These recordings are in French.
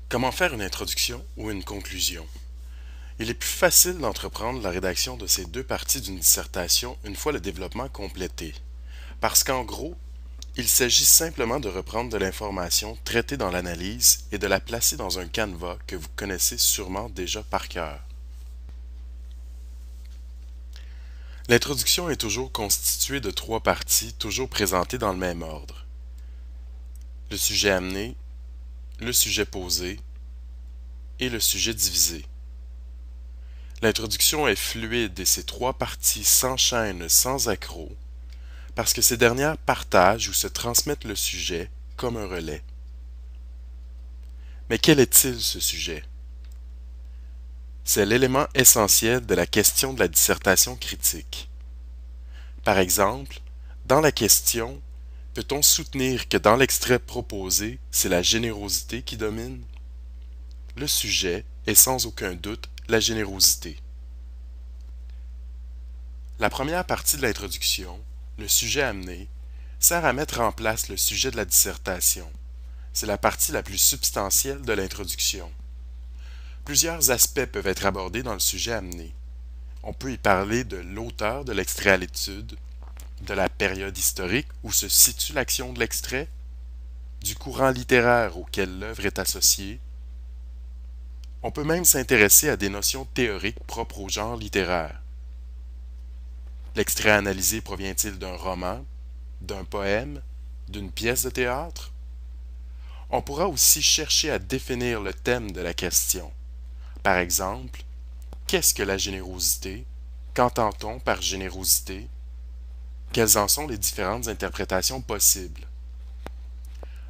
Comment faire une introduction ou une conclusion? Il est plus facile d'entreprendre la rédaction de ces deux parties d'une dissertation une fois le développement complété, parce qu'en gros, il s'agit simplement de reprendre de l'information traitée dans l'analyse et de la placer dans un canevas que vous connaissez sûrement déjà par cœur. L'introduction est toujours constituée de trois parties, toujours présentées dans le même ordre. Le sujet amené, le sujet posé et le sujet divisé. L'introduction est fluide et ces trois parties s'enchaînent sans accroc parce que ces dernières partagent ou se transmettent le sujet comme un relais. Mais quel est-il ce sujet? C'est l'élément essentiel de la question de la dissertation critique. Par exemple, dans la question, peut-on soutenir que dans l'extrait proposé, c'est la générosité qui domine? Le sujet est sans aucun doute la générosité. La première partie de l'introduction, le sujet amené, sert à mettre en place le sujet de la dissertation. C'est la partie la plus substantielle de l'introduction. Plusieurs aspects peuvent être abordés dans le sujet amené. On peut y parler de l'auteur de l'extrait à l'étude, de la période historique où se situe l'action de l'extrait, du courant littéraire auquel l'œuvre est associée. On peut même s'intéresser à des notions théoriques propres au genre littéraire. L'extrait analysé provient-il d'un roman, d'un poème, d'une pièce de théâtre? On pourra aussi chercher à définir le thème de la question. Par exemple, qu'est-ce que la générosité? Qu'entend-on par générosité? Quelles en sont les différentes interprétations possibles?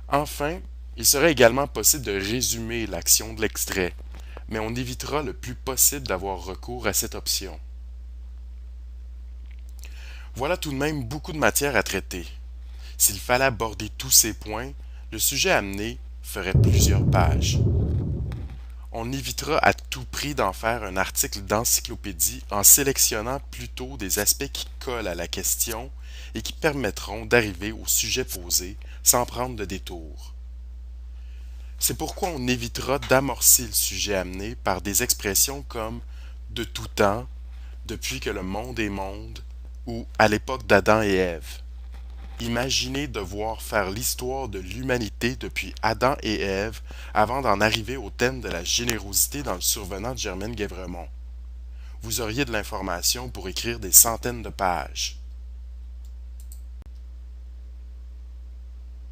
Enfin, il serait également possible de résumer l'action de l'extrait, mais on évitera le plus possible d'avoir recours à cette option. Voilà tout de même beaucoup de matière à traiter. S'il fallait aborder tous ces points, le sujet amené ferait plusieurs pages. On évitera à tout prix d'en faire un article d'encyclopédie en sélectionnant plutôt des aspects qui collent à la question et qui permettront d'arriver au sujet posé sans prendre de détour. C'est pourquoi on évitera d'amorcer le sujet amené par des expressions comme de tout temps, depuis que le monde est monde ou à l'époque d'Adam et Ève. Imaginez devoir faire l'histoire de l'humanité depuis Adam et Ève avant d'en arriver au thème de la générosité dans le survenant de Germaine Guévremont. Vous auriez de l'information pour écrire des centaines de pages.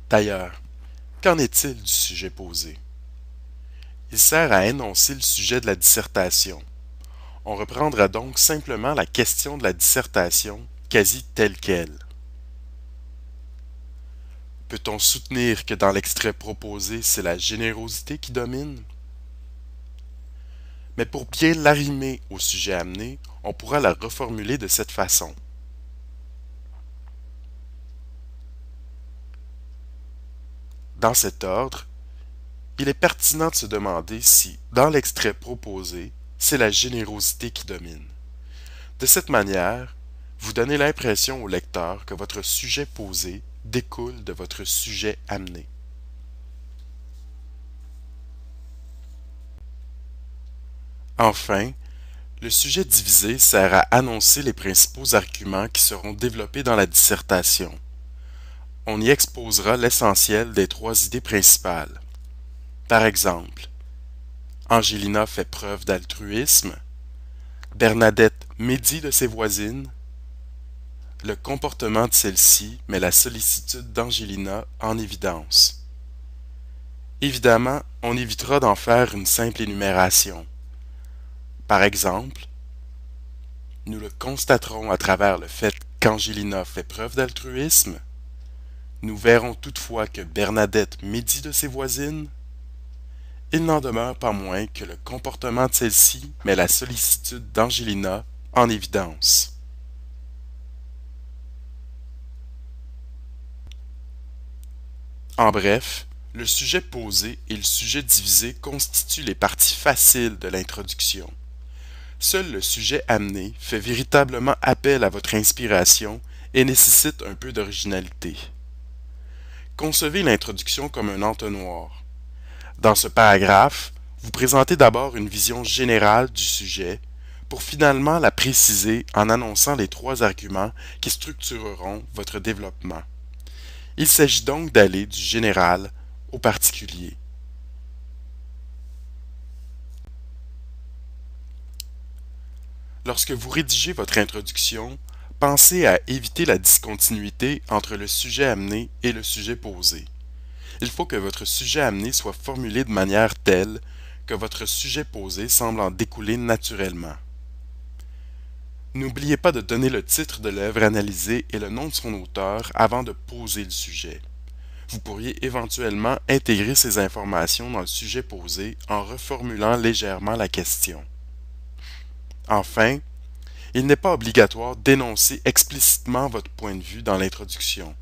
D'ailleurs, qu'en est-il du sujet posé? Il sert à énoncer le sujet de la dissertation. On reprendra donc simplement la question de la dissertation, quasi telle qu'elle. Peut-on soutenir que dans l'extrait proposé, c'est la générosité qui domine? Mais pour bien l'arrimer au sujet amené, on pourra la reformuler de cette façon. Dans cet ordre, il est pertinent de se demander si, dans l'extrait proposé, c'est la générosité qui domine. De cette manière, vous donnez l'impression au lecteur que votre sujet posé découle de votre sujet amené. Enfin, le sujet divisé sert à annoncer les principaux arguments qui seront développés dans la dissertation. On y exposera l'essentiel des trois idées principales. Par exemple, Angelina fait preuve d'altruisme, Bernadette médit de ses voisines, le comportement de celle-ci met la sollicitude d'Angelina en évidence. Évidemment, on évitera d'en faire une simple énumération. Par exemple, nous le constaterons à travers le fait qu'Angelina fait preuve d'altruisme. Nous verrons toutefois que Bernadette médit de ses voisines. Il n'en demeure pas moins que le comportement de celle-ci met la sollicitude d'Angelina en évidence. En bref, le sujet posé et le sujet divisé constituent les parties faciles de l'introduction. Seul le sujet amené fait véritablement appel à votre inspiration et nécessite un peu d'originalité. Concevez l'introduction comme un entonnoir. Dans ce paragraphe, vous présentez d'abord une vision générale du sujet pour finalement la préciser en annonçant les 3 arguments qui structureront votre développement. Il s'agit donc d'aller du général au particulier. Lorsque vous rédigez votre introduction, pensez à éviter la discontinuité entre le sujet amené et le sujet posé. Il faut que votre sujet amené soit formulé de manière telle que votre sujet posé semble en découler naturellement. N'oubliez pas de donner le titre de l'œuvre analysée et le nom de son auteur avant de poser le sujet. Vous pourriez éventuellement intégrer ces informations dans le sujet posé en reformulant légèrement la question. Enfin, il n'est pas obligatoire d'énoncer explicitement votre point de vue dans l'introduction.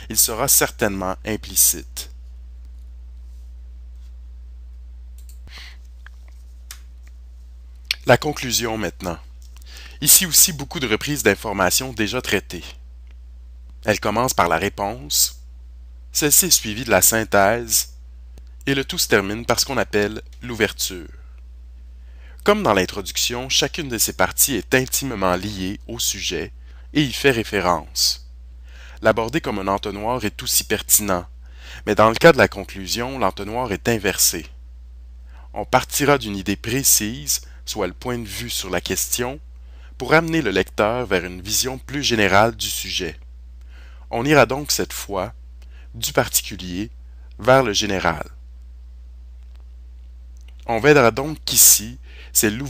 Il sera certainement implicite. La conclusion maintenant. Ici aussi beaucoup de reprises d'informations déjà traitées. Elle commence par la réponse, celle-ci est suivie de la synthèse, et le tout se termine par ce qu'on appelle l'ouverture. Comme dans l'introduction, chacune de ces parties est intimement liée au sujet et y fait référence. L'aborder comme un entonnoir est aussi pertinent, mais dans le cas de la conclusion, l'entonnoir est inversé. On partira d'une idée précise, soit le point de vue sur la question, pour amener le lecteur vers une vision plus générale du sujet. On ira donc cette fois du particulier vers le général. On verra donc qu'ici, c'est l'ouverture